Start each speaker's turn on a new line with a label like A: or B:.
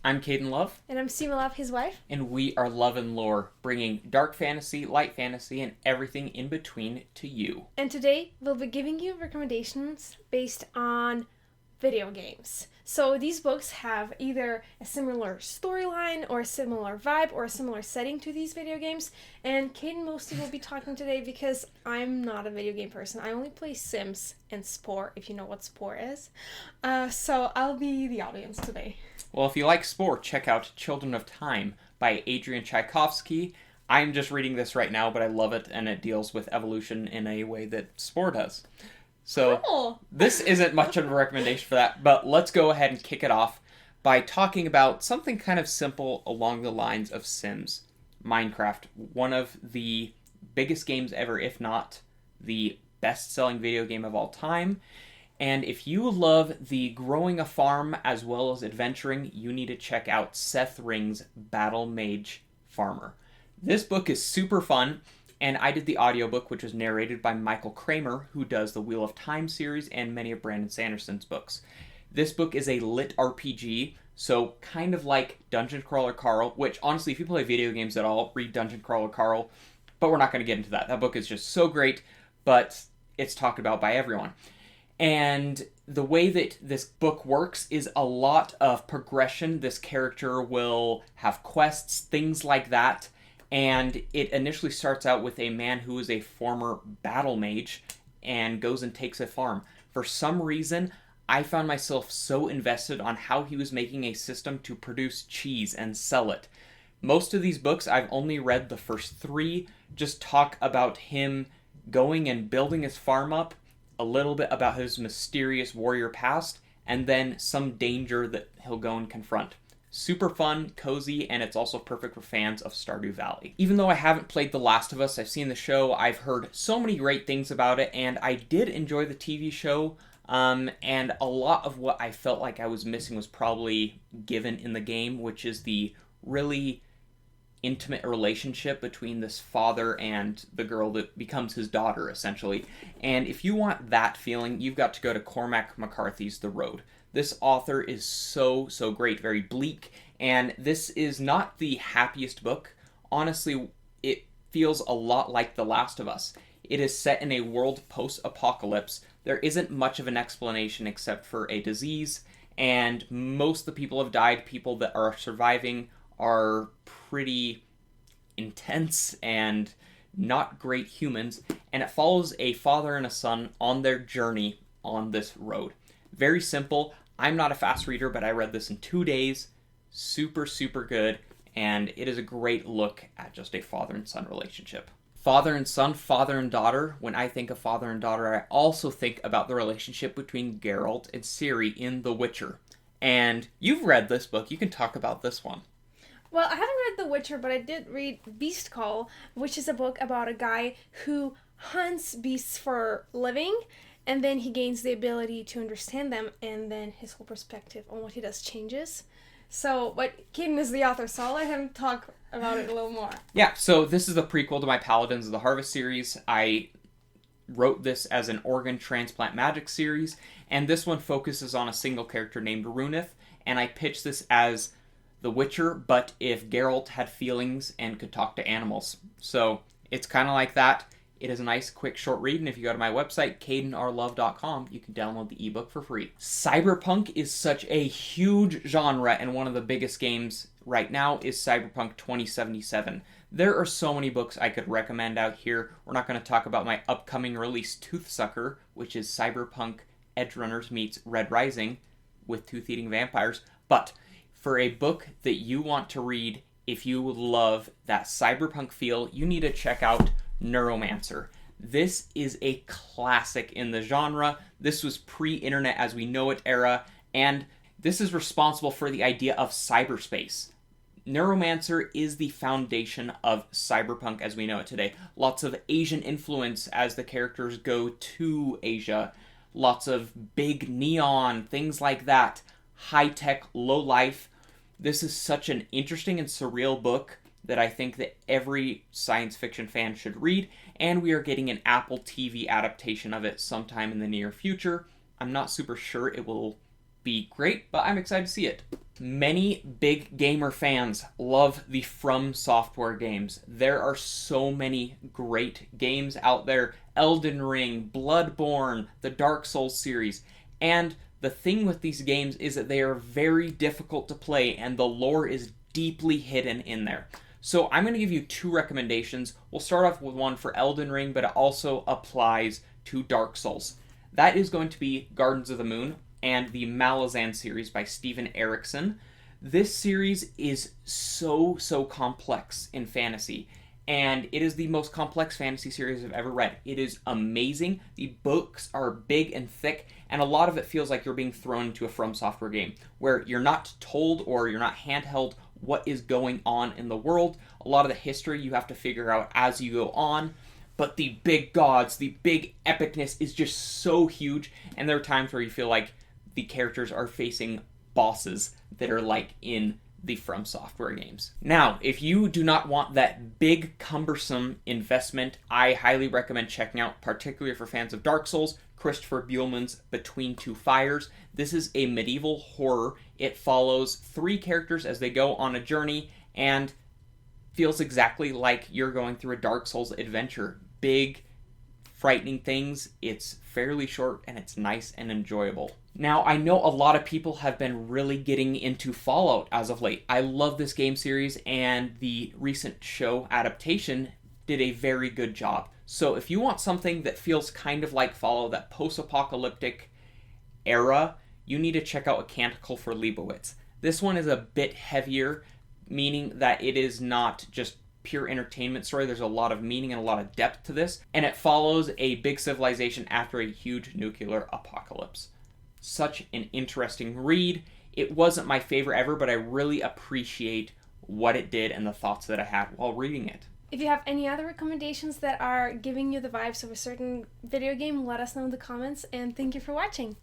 A: I'm Caden Love.
B: And I'm Seema Love, his wife.
A: And we are Love and Lore, bringing dark fantasy, light fantasy, and everything in between to you.
B: And today, we'll be giving you recommendations based on video games. So these books have either a similar storyline or a similar vibe or a similar setting to these video games. And Caden mostly will be talking today because I'm not a video game person. I only play Sims and Spore, if you know what Spore is. So I'll be the audience today.
A: Well, if you like Spore, check out Children of Time by Adrian Tchaikovsky. I'm just reading this right now, but I love it, and it deals with evolution in a way that Spore does. So
B: cool.
A: This isn't much of a recommendation for that, but let's go ahead and kick it off by talking about something kind of simple along the lines of Sims. Minecraft, one of the biggest games ever, if not the best-selling video game of all time. And if you love the growing a farm as well as adventuring, you need to check out Seth Ring's Battle Mage Farmer. This book is super fun, and I did the audiobook, which was narrated by Michael Kramer, who does the Wheel of Time series and many of Brandon Sanderson's books. This book is a lit RPG, so kind of like Dungeon Crawler Carl, which honestly, if you play video games at all, read Dungeon Crawler Carl, but we're not going to get into that. That book is just so great, but it's talked about by everyone. And the way that this book works is a lot of progression. This character will have quests, things like that. And it initially starts out with a man who is a former battle mage and goes and takes a farm. For some reason, I found myself so invested on how he was making a system to produce cheese and sell it. Most of these books, I've only read the first 3, just talk about him going and building his farm up, a little bit about his mysterious warrior past, and then some danger that he'll go and confront. Super fun, cozy, and it's also perfect for fans of Stardew Valley. Even though I haven't played The Last of Us, I've seen the show, I've heard so many great things about it, and I did enjoy the TV show, and a lot of what I felt like I was missing was probably given in the game, which is the really intimate relationship between this father and the girl that becomes his daughter, essentially. And if you want that feeling, you've got to go to Cormac McCarthy's The Road. This author is so great, very bleak, and this is not the happiest book. Honestly, it feels a lot like The Last of Us. It is set in a world post-apocalypse. There isn't much of an explanation except for a disease, and most of the people have died. People that are surviving are pretty intense and not great humans, and it follows a father and a son on their journey on this road. Very simple. I'm not a fast reader, but I read this in 2 days. Super good, and it is a great look at just a father and son relationship. Father and son, father and daughter. When I think of father and daughter, I also think about the relationship between Geralt and Ciri in The Witcher. And you've read this book. You can talk about this one.
B: Well, I haven't read The Witcher, but I did read Beast Call, which is a book about a guy who hunts beasts for living, and then he gains the ability to understand them, and then his whole perspective on what he does changes. So, but Caden is the author, so I'll let him talk about it a little more.
A: Yeah, so this is the prequel to my Paladins of the Harvest series. I wrote this as an organ transplant magic series, and this one focuses on a single character named Runeth, and I pitched this as The Witcher, but if Geralt had feelings and could talk to animals. So it's kind of like that. It is a nice, quick, short read, and if you go to my website, cadenrlove.com, you can download the ebook for free. Cyberpunk is such a huge genre, and one of the biggest games right now is Cyberpunk 2077. There are so many books I could recommend out here. We're not going to talk about my upcoming release, Toothsucker, which is Cyberpunk Edgerunners meets Red Rising with tooth-eating vampires, but for a book that you want to read, if you love that cyberpunk feel, you need to check out Neuromancer. This is a classic in the genre. This was pre-internet as we know it era, and this is responsible for the idea of cyberspace. Neuromancer is the foundation of cyberpunk as we know it today. Lots of Asian influence as the characters go to Asia. Lots of big neon, things like that. High-tech, low-life. This is such an interesting and surreal book that I think that every science fiction fan should read, and we are getting an Apple TV adaptation of it sometime in the near future. I'm not super sure it will be great, but I'm excited to see it. Many big gamer fans love the From Software games. There are so many great games out there. Elden Ring, Bloodborne, the Dark Souls series. And the thing with these games is that they are very difficult to play and the lore is deeply hidden in there. So I'm going to give you 2 recommendations. We'll start off with one for Elden Ring, but it also applies to Dark Souls. That is going to be Gardens of the Moon and the Malazan series by Steven Erikson. This series is so complex in fantasy, and it is the most complex fantasy series I've ever read. It is amazing. The books are big and thick, and a lot of it feels like you're being thrown into a From Software game, where you're not told or you're not handheld what is going on in the world. A lot of the history you have to figure out as you go on, but the big gods, the big epicness is just so huge, and there are times where you feel like the characters are facing bosses that are like in the From Software games. Now, if you do not want that big, cumbersome investment, I highly recommend checking out, particularly for fans of Dark Souls, Christopher Buehlmann's Between Two Fires. This is a medieval horror. It follows 3 characters as they go on a journey and feels exactly like you're going through a Dark Souls adventure. Big, frightening things. It's fairly short and it's nice and enjoyable. Now, I know a lot of people have been really getting into Fallout as of late. I love this game series, and the recent show adaptation did a very good job. So if you want something that feels kind of like Fallout, that post-apocalyptic era, you need to check out A Canticle for Leibowitz. This one is a bit heavier, meaning that it is not just pure entertainment story. There's a lot of meaning and a lot of depth to this, and it follows a big civilization after a huge nuclear apocalypse. Such an interesting read. It wasn't my favorite ever, but I really appreciate what it did and the thoughts that I had while reading it.
B: If you have any other recommendations that are giving you the vibes of a certain video game, let us know in the comments, and thank you for watching.